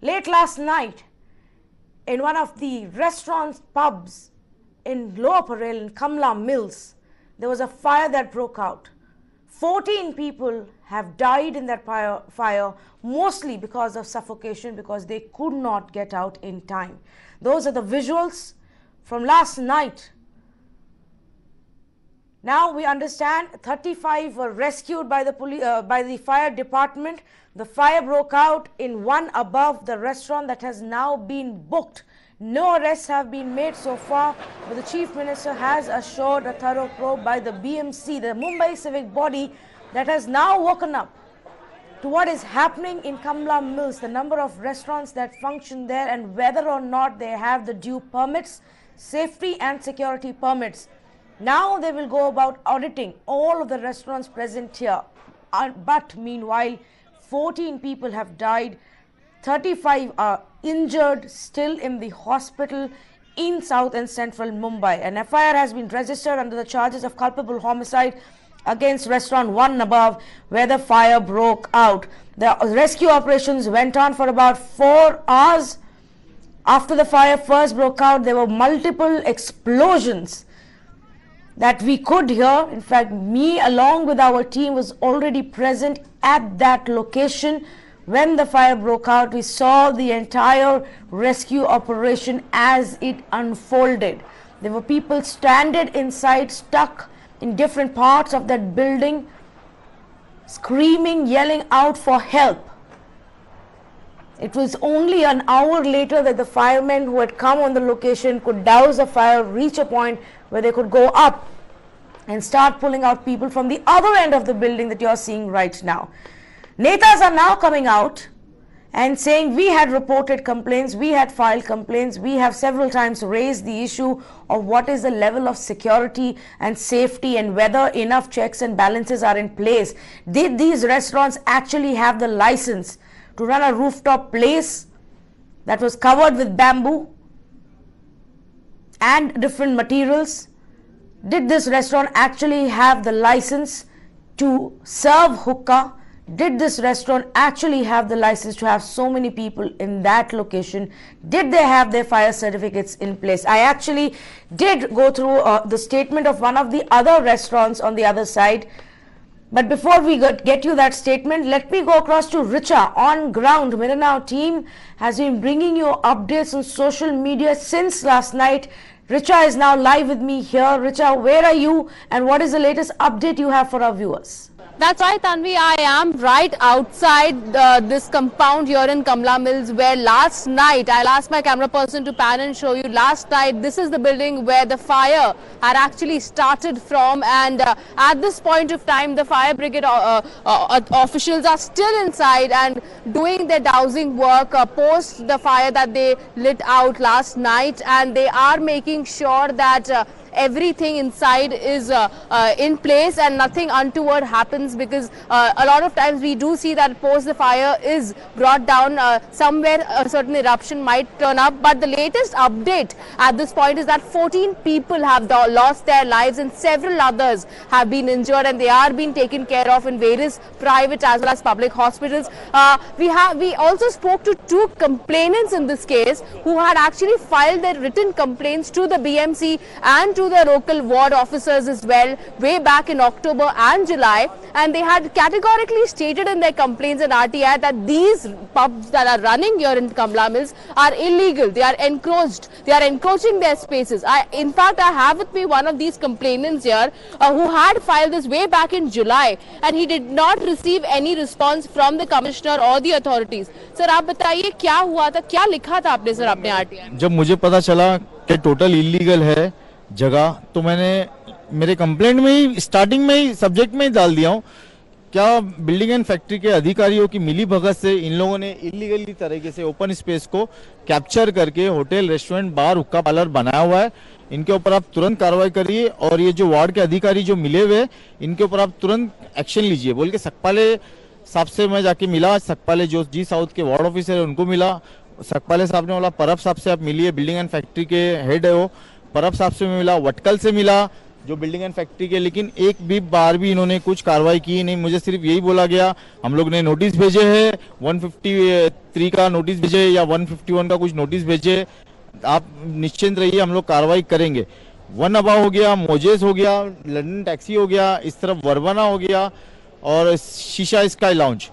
Late last night, in one of the restaurants, pubs in Lower Parel in Kamla Mills, there was a fire that broke out. 14 people have died in that fire, mostly because of suffocation, because they could not get out in time. Those are the visuals from last night. Now we understand 35 were rescued by the fire department. The fire broke out in one above the restaurant that has now been booked. No arrests have been made so far, but the Chief Minister has assured a thorough probe by the BMC, the Mumbai civic body that has now woken up to what is happening in Kamla Mills, the number of restaurants that function there and whether or not they have the due permits, safety and security permits. Now they will go about auditing all of the restaurants present here. But meanwhile, 14 people have died, 35 are injured, still in the hospital in South and Central Mumbai. An FIR has been registered under the charges of culpable homicide against restaurant one above where the fire broke out. The rescue operations went on for about 4 hours. After the fire first broke out, there were multiple explosions that we could hear. In fact, me along with our team was already present at that location. When the fire broke out, we saw the entire rescue operation as it unfolded. There were people stranded inside, stuck in different parts of that building, screaming, yelling out for help. It was only an hour later that the firemen who had come on the location could douse the fire, reach a point where they could go up and start pulling out people from the other end of the building that you are seeing right now. Netas are now coming out and saying we had reported complaints, we had filed complaints, we have several times raised the issue of what is the level of security and safety and whether enough checks and balances are in place. Did these restaurants actually have the license to run a rooftop place that was covered with bamboo and different materials? Did this restaurant actually have the license to serve hookah? Did this restaurant actually have the license to have so many people in that location? Did they have their fire certificates in place? I actually did go through the statement of one of the other restaurants on the other side. But before we get you that statement, let me go across to Richa on ground. Miranao team has been bringing you updates on social media since last night. Richa is now live with me here. Richa, where are you and what is the latest update you have for our viewers? That's right, Tanvi. I am right outside this compound here in Kamla Mills, where last night, I'll ask my camera person to pan and show you. Last night, this is the building where the fire had actually started from, and at this point of time, the fire brigade officials are still inside and doing their dousing work post the fire that they lit out last night, and they are making sure that everything inside is in place and nothing untoward happens, because a lot of times we do see that post the fire is brought down, somewhere a certain eruption might turn up. But the latest update at this point is that 14 people have lost their lives and several others have been injured, and they are being taken care of in various private as well as public hospitals. We also spoke to 2 complainants in this case who had actually filed their written complaints to the BMC and to the local ward officers as well way back in October and July, and they had categorically stated in their complaints and RTI that these pubs that are running here in Kamla Mills are illegal. They are encroached. They are encroaching their spaces. In fact, I have with me one of these complainants here who had filed this way back in July, and he did not receive any response from the commissioner or the authorities. Sir, आप बताइए क्या हुआ था, क्या लिखा था आपने sir अपने RTI? जब मुझे पता चला कि टोटल इलीगल है जगह, तो मैंने मेरे कंप्लेंट में ही स्टार्टिंग में ही सब्जेक्ट में ही डाल दिया हूँ, क्या बिल्डिंग एंड फैक्ट्री के अधिकारियों की मिली भगत से इन लोगों ने इलीगली तरीके से ओपन स्पेस को कैप्चर करके होटल, रेस्टोरेंट, बार, हुक्का पार्लर बनाया हुआ है। इनके ऊपर आप तुरंत कार्रवाई करिए, और ये जो वार्ड के अधिकारी जो मिले हुए इनके ऊपर आप तुरंत एक्शन लीजिए बोल के सकपाले साहब से मैं जाके मिला। सकपाले जो जी साउथ के वार्ड ऑफिसर है उनको मिला। सकपाले साहब ने बोला परब साहब से आप मिलिए, बिल्डिंग एंड फैक्ट्री के हेड है वो, परब साहब से मिला, वटकल से मिला, जो बिल्डिंग एंड फैक्ट्री के, लेकिन एक भी बार भी इन्होंने कुछ कार्रवाई की नहीं। मुझे सिर्फ यही बोला गया, हम लोग ने नोटिस भेजे है, 153 का नोटिस भेजे या 151 का कुछ नोटिस भेजे, आप निश्चिंत रहिए, हम लोग कार्रवाई करेंगे। वन अबा हो गया, मोजेस हो गया, लंदन टैक्सी हो गया, इस तरफ वरवना हो गया और शीशा स्काई लाउंज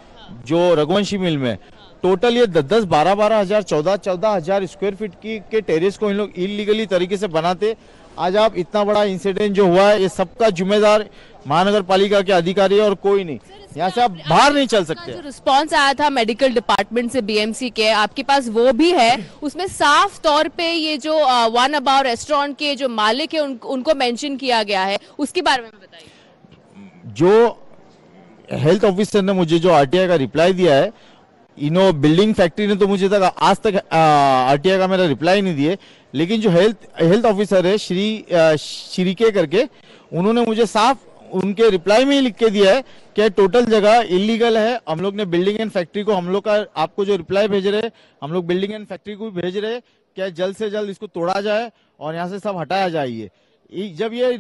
जो रघुवंशी मिल में, टोटल ये 10-10, 12-12 हजार, 14-14 हजार स्क्वायर फीट के टेरेस को इन लोग इलीगली तरीके से बनाते। आज आप इतना बड़ा इंसिडेंट जो हुआ है, ये सबका जिम्मेदार महानगर पालिका के अधिकारी और कोई नहीं। यहाँ से आप बाहर नहीं चल सकते। जो रिस्पांस आया था मेडिकल डिपार्टमेंट से, बीएमसी के, आपके पास वो भी है? उसमें साफ तौर पे ये जो वन अबाउट रेस्टोरेंट के जो मालिक है उनको मेंशन किया गया है, उसके बारे में बताइए। जो हेल्थ ऑफिसर ने मुझे जो आरटीआई का रिप्लाई दिया है, इनो बिल्डिंग फैक्ट्री ने तो मुझे तक आज तक आरटीआई का मेरा रिप्लाई नहीं दिए, लेकिन जो हेल्थ ऑफिसर है श्रीके करके, उन्होंने मुझे साफ उनके रिप्लाई में ही लिख के दिया है कि टोटल जगह इलीगल है। हम लोग ने बिल्डिंग एंड फैक्ट्री को, हम लोग का आपको जो रिप्लाई भेज रहे हैं, हम लोग बिल्डिंग एंड फैक्ट्री को भी भेज रहे हैं कि जल्द से जल्द इसको तोड़ा जाए और यहाँ से सब हटाया जाए। जब ये